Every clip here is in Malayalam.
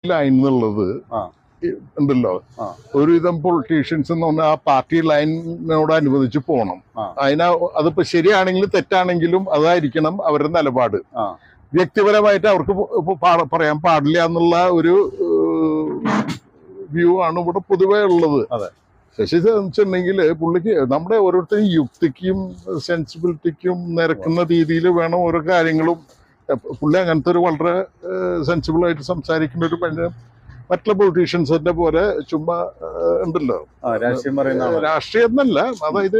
ലൈൻ എന്നുള്ളത് ഉണ്ടല്ലോ, ഒരുവിധം പൊളിറ്റീഷ്യൻസ് എന്ന് പറഞ്ഞാൽ ആ പാർട്ടി ലൈനോടനുബന്ധിച്ച് പോകണം. അതിപ്പോ ശരിയാണെങ്കിലും തെറ്റാണെങ്കിലും അതായിരിക്കണം അവരുടെ നിലപാട്. വ്യക്തിപരമായിട്ട് അവർക്ക് പറയാൻ പാടില്ല എന്നുള്ള ഒരു വ്യൂ ആണ് ഇവിടെ പൊതുവേ ഉള്ളത്. ശശി വെച്ചിട്ടുണ്ടെങ്കിൽ പുള്ളിക്ക് നമ്മുടെ ഓരോരുത്തരും യുക്തിക്കും സെൻസിബിലിറ്റിക്കും നിരക്കുന്ന രീതിയിൽ വേണം ഓരോ കാര്യങ്ങളും. പുള്ളി അങ്ങനത്തെ ഒരു വളരെ സെൻസിബിൾ ആയിട്ട് സംസാരിക്കുന്ന ഒരു മറ്റുള്ള പൊളിറ്റീഷ്യൻസിന്റെ പോലെ ചുമ്മാ ഉണ്ടല്ലോ രാഷ്ട്രീയം എന്നല്ല, അതായത്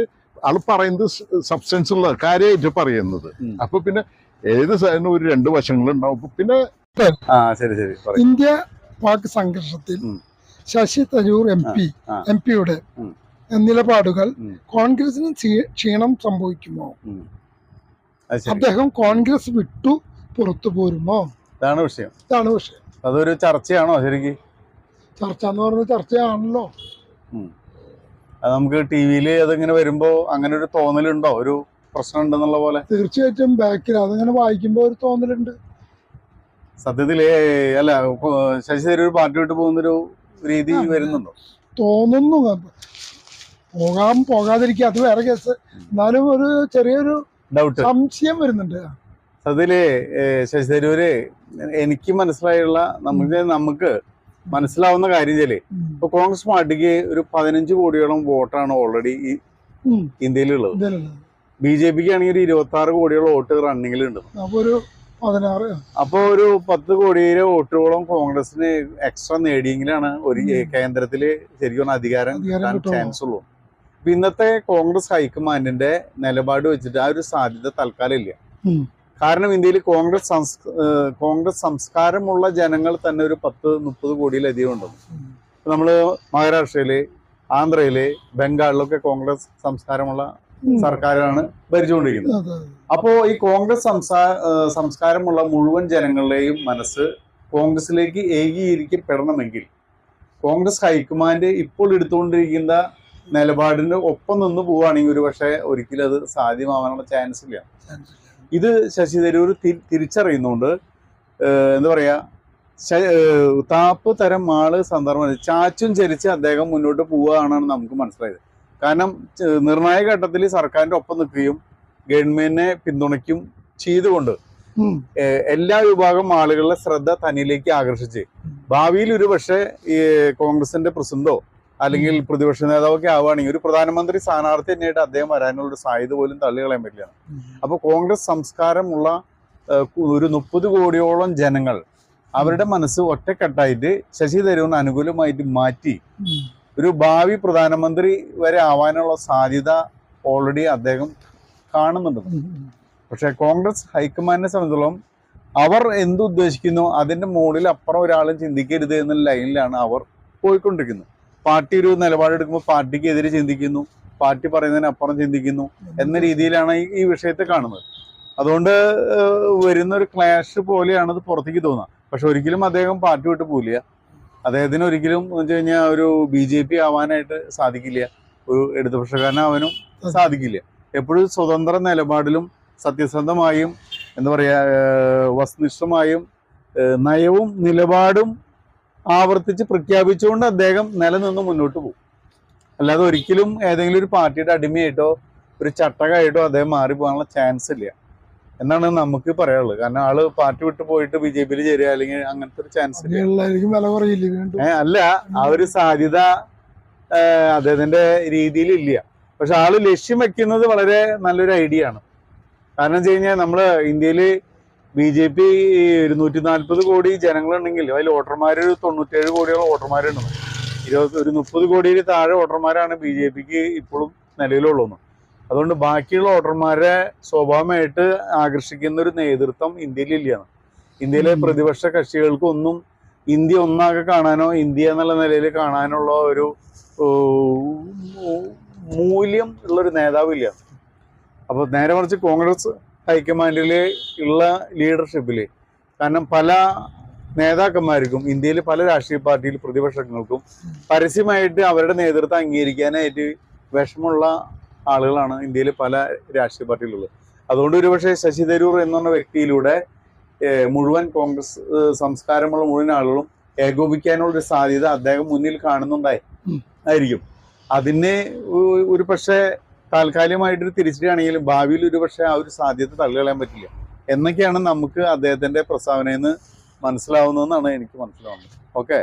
ആള് പറയുന്നത് സബ്സ്റ്റൻസ് ഉള്ള കാര്യമായിട്ട് പറയുന്നത്. അപ്പൊ പിന്നെ ഏത് സാധനം ഒരു രണ്ട് വശങ്ങളുണ്ടാവും. പിന്നെ ഇന്ത്യ പാക് സംഘർഷത്തിൽ ശശി തരൂർ എം പിയുടെ നിലപാടുകൾ കോൺഗ്രസിന് ക്ഷീണം സംഭവിക്കുമോ? അദ്ദേഹം കോൺഗ്രസ് വിട്ടു പുറത്തു പോരുമോ? ഇതാണ് വിഷയം. അതൊരു ചർച്ചയാണോ? ശരിക്കും ചർച്ച എന്ന് പറയുന്നത് ചർച്ചയാണല്ലോ. അത് നമുക്ക് ടി വിയിൽ അതിങ്ങനെ വരുമ്പോ അങ്ങനെ ഒരു തോന്നലുണ്ടോ, ഒരു പ്രശ്നം ഉണ്ടെന്നുള്ള പോലെ? തീർച്ചയായിട്ടും ബാക്കിൽ അതങ്ങനെ വായിക്കുമ്പോ ഒരു തോന്നലുണ്ട്. സത്യത്തില് അല്ല, ശശി തരൂർ പാർട്ടി വിട്ട് പോകുന്നൊരു രീതി വരുന്നുണ്ടോ? തോന്നുന്നു. പോകാതിരിക്കുക അത് വേറെ കേസ്. എന്നാലും ഒരു ചെറിയൊരു ഡൗട്ട്, സംശയം വരുന്നുണ്ട്. സത്യത്തില് ശശി തരൂര് എനിക്ക് മനസ്സിലായുള്ള നമുക്ക് മനസ്സിലാവുന്ന കാര്യം വെച്ചാല് ഇപ്പൊ കോൺഗ്രസ് പാർട്ടിക്ക് ഒരു 15 കോടിയോളം വോട്ടാണ് ഓൾറെഡി ഇന്ത്യയിലുള്ളത്. BJPക്ക് ആണെങ്കിൽ ഒരു 26 കോടിയോളം വോട്ട് റണ്ണിങ്ങിലുണ്ട്. അപ്പൊ ഒരു 10 കോടിയുടെ വോട്ടുകളോളം കോൺഗ്രസിന് എക്സ്ട്രാ നേടിയെങ്കിലാണ് ഒരു കേന്ദ്രത്തില് ശരിക്കും അധികാരം കിട്ടാൻ ചാൻസ് ഉള്ളൂ. ഇന്നത്തെ കോൺഗ്രസ് ഹൈക്കമാൻഡിന്റെ നിലപാട് വെച്ചിട്ട് ആ ഒരു സാധ്യത തൽക്കാലം ഇല്ല. കാരണം ഇന്ത്യയിൽ കോൺഗ്രസ് സംസ്കാരമുള്ള ജനങ്ങൾ തന്നെ ഒരു 10-30 കോടിയിലധികം ഉണ്ടെന്ന്. നമ്മള് മഹാരാഷ്ട്രയില്, ആന്ധ്രയില്, ബംഗാളിലൊക്കെ കോൺഗ്രസ് സംസ്കാരമുള്ള സർക്കാരാണ് ഭരിച്ചുകൊണ്ടിരിക്കുന്നത്. അപ്പോ ഈ കോൺഗ്രസ് സംസ്കാരമുള്ള മുഴുവൻ ജനങ്ങളുടെയും മനസ്സ് കോൺഗ്രസിലേക്ക് ഏകീകരിക്കപ്പെടണമെങ്കിൽ കോൺഗ്രസ് ഹൈക്കമാൻഡ് ഇപ്പോൾ എടുത്തുകൊണ്ടിരിക്കുന്ന നിലപാടിന് ഒപ്പം നിന്ന് പോവുകയാണെങ്കിൽ ഒരു പക്ഷേ ഒരിക്കലും അത് സാധ്യമാവാനുള്ള ചാൻസ് ഇല്ല. ഇത് ശശി തരൂർ തിരിച്ചറിയുന്നുണ്ട്. എന്താ പറയാ, താപ്പ് തരം ആള് സന്ദർഭം ചാച്ചും ചരിച്ച് അദ്ദേഹം മുന്നോട്ട് പോവുകയാണെന്ന് നമുക്ക് മനസ്സിലായത്. കാരണം നിർണായക ഘട്ടത്തിൽ സർക്കാരിന്റെ ഒപ്പം നിൽക്കുകയും ഗവൺമെന്റിനെ പിന്തുണയ്ക്കും ചെയ്തുകൊണ്ട് എല്ലാ വിഭാഗം ആളുകളുടെ ശ്രദ്ധ തന്നിലേക്ക് ആകർഷിച്ച് ഭാവിയിൽ ഒരു പക്ഷേ ഈ കോൺഗ്രസിന്റെ പ്രസിഡന്റോ അല്ലെങ്കിൽ പ്രതിപക്ഷ നേതാവൊക്കെ ആവുകയാണെങ്കിൽ ഒരു പ്രധാനമന്ത്രി സ്ഥാനാർത്ഥി തന്നെയായിട്ട് അദ്ദേഹം വരാനുള്ള സാധ്യത പോലും തള്ളികളയാൻ പറ്റില്ല. അപ്പൊ കോൺഗ്രസ് സംസ്കാരമുള്ള ഒരു 30 കോടിയോളം ജനങ്ങൾ അവരുടെ മനസ്സ് ഒറ്റക്കെട്ടായിട്ട് ശശി തരൂരിന് അനുകൂലമായിട്ട് മാറ്റി ഒരു ഭാവി പ്രധാനമന്ത്രി വരെ ആവാനുള്ള സാധ്യത ഓൾറെഡി അദ്ദേഹം കാണുന്നുണ്ട്. പക്ഷെ കോൺഗ്രസ് ഹൈക്കമാൻഡിനെ സംബന്ധിച്ചിടത്തോളം അവർ എന്തുദ്ദേശിക്കുന്നു അതിന്റെ മുകളിൽ അപ്പുറം ഒരാളും ചിന്തിക്കരുത് എന്ന ലൈനിലാണ് അവർ പോയിക്കൊണ്ടിരിക്കുന്നത്. പാർട്ടി ഒരു നിലപാടെടുക്കുമ്പോൾ പാർട്ടിക്ക് എതിരെ ചിന്തിക്കുന്നു, പാർട്ടി പറയുന്നതിന് അപ്പുറം ചിന്തിക്കുന്നു എന്ന രീതിയിലാണ് ഈ വിഷയത്തെ കാണുന്നത്. അതുകൊണ്ട് വരുന്നൊരു ക്ലാഷ് പോലെയാണ് അത് പുറത്തേക്ക് തോന്നുക. പക്ഷെ ഒരിക്കലും അദ്ദേഹം പാർട്ടി വിട്ട് പോവില്ല. അദ്ദേഹത്തിന് ഒരിക്കലും എന്ന് വെച്ച് കഴിഞ്ഞാൽ ഒരു BJP ആവാനായിട്ട് സാധിക്കില്ല, ഒരു ഇടതുപക്ഷക്കാരനാവാനും സാധിക്കില്ല. എപ്പോഴും സ്വതന്ത്ര നിലപാടിലും സത്യസന്ധമായും എന്താ പറയാ വസ്തുനിഷ്ഠമായും നയവും നിലപാടും ആവർത്തിച്ച് പ്രഖ്യാപിച്ചുകൊണ്ട് അദ്ദേഹം നിലനിന്ന് മുന്നോട്ട് പോകും. അല്ലാതെ ഒരിക്കലും ഏതെങ്കിലും ഒരു പാർട്ടിയുടെ അടിമയായിട്ടോ ഒരു ചട്ടകായിട്ടോ അദ്ദേഹം മാറിപ്പോകാനുള്ള ചാൻസ് ഇല്ല എന്നാണ് നമുക്ക് പറയാനുള്ളത്. കാരണം ആള് പാർട്ടി വിട്ട് പോയിട്ട് BJPയിൽ ചേരുക അല്ലെങ്കിൽ അങ്ങനത്തെ ഒരു ചാൻസ് അല്ല, ആ ഒരു സാധ്യത അദ്ദേഹത്തിന്റെ രീതിയിൽ ഇല്ല. പക്ഷെ ആള് ലക്ഷ്യം വെക്കുന്നത് വളരെ നല്ലൊരു ഐഡിയ ആണ്. കാരണം വെച്ച് കഴിഞ്ഞാൽ നമ്മള് ഇന്ത്യയില് BJP 140 കോടി ജനങ്ങളുണ്ടെങ്കിൽ അതിൽ വോട്ടർമാർ 97 കോടിയോളം വോട്ടർമാരുണ്ടെന്ന്. ഒരു 30 കോടിയിൽ താഴെ വോട്ടർമാരാണ് BJPക്ക് ഇപ്പോഴും നിലവിലുള്ളൂ. അതുകൊണ്ട് ബാക്കിയുള്ള വോട്ടർമാരെ സ്വാഭാവികമായിട്ട് ആകർഷിക്കുന്ന ഒരു നേതൃത്വം ഇന്ത്യയിലില്ലാണ്. ഇന്ത്യയിലെ പ്രതിപക്ഷ കക്ഷികൾക്കൊന്നും ഇന്ത്യ ഒന്നാകെ കാണാനോ ഇന്ത്യ എന്നുള്ള നിലയിൽ കാണാനുള്ള ഒരു മൂല്യം ഉള്ളൊരു നേതാവില്ല. അപ്പോൾ നേരെ മറിച്ച് കോൺഗ്രസ് ഹൈക്കമാൻഡില് ഉള്ള ലീഡർഷിപ്പില് കാരണം പല നേതാക്കന്മാർക്കും ഇന്ത്യയിൽ പല രാഷ്ട്രീയ പാർട്ടിയിൽ പ്രതിപക്ഷങ്ങൾക്കും പരസ്യമായിട്ട് അവരുടെ നേതൃത്വം അംഗീകരിക്കാനായിട്ട് വിഷമമുള്ള ആളുകളാണ് ഇന്ത്യയിലെ പല രാഷ്ട്രീയ പാർട്ടിയിലുള്ളത്. അതുകൊണ്ട് ഒരുപക്ഷെ ശശി തരൂർ എന്ന വ്യക്തിയിലൂടെ മുഴുവൻ കോൺഗ്രസ് സംസ്കാരമുള്ള മുഴുവൻ ആളുകളും ഏകോപിക്കാനുള്ള ഒരു സാധ്യത അദ്ദേഹം മുന്നിൽ ആയിരിക്കും. അതിന് ഒരു പക്ഷേ താൽക്കാലികമായിട്ടൊരു തിരിച്ചടിയാണെങ്കിലും ഭാവിയിൽ ഒരു പക്ഷേ ആ ഒരു സാധ്യത തള്ളികളയാൻ പറ്റില്ല എന്നൊക്കെയാണ് നമുക്ക് അദ്ദേഹത്തിന്റെ പ്രസ്താവനയിൽ നിന്ന് മനസ്സിലാവുന്നതെന്നാണ് എനിക്ക് മനസ്സിലാവുന്നത്. ഓക്കെ.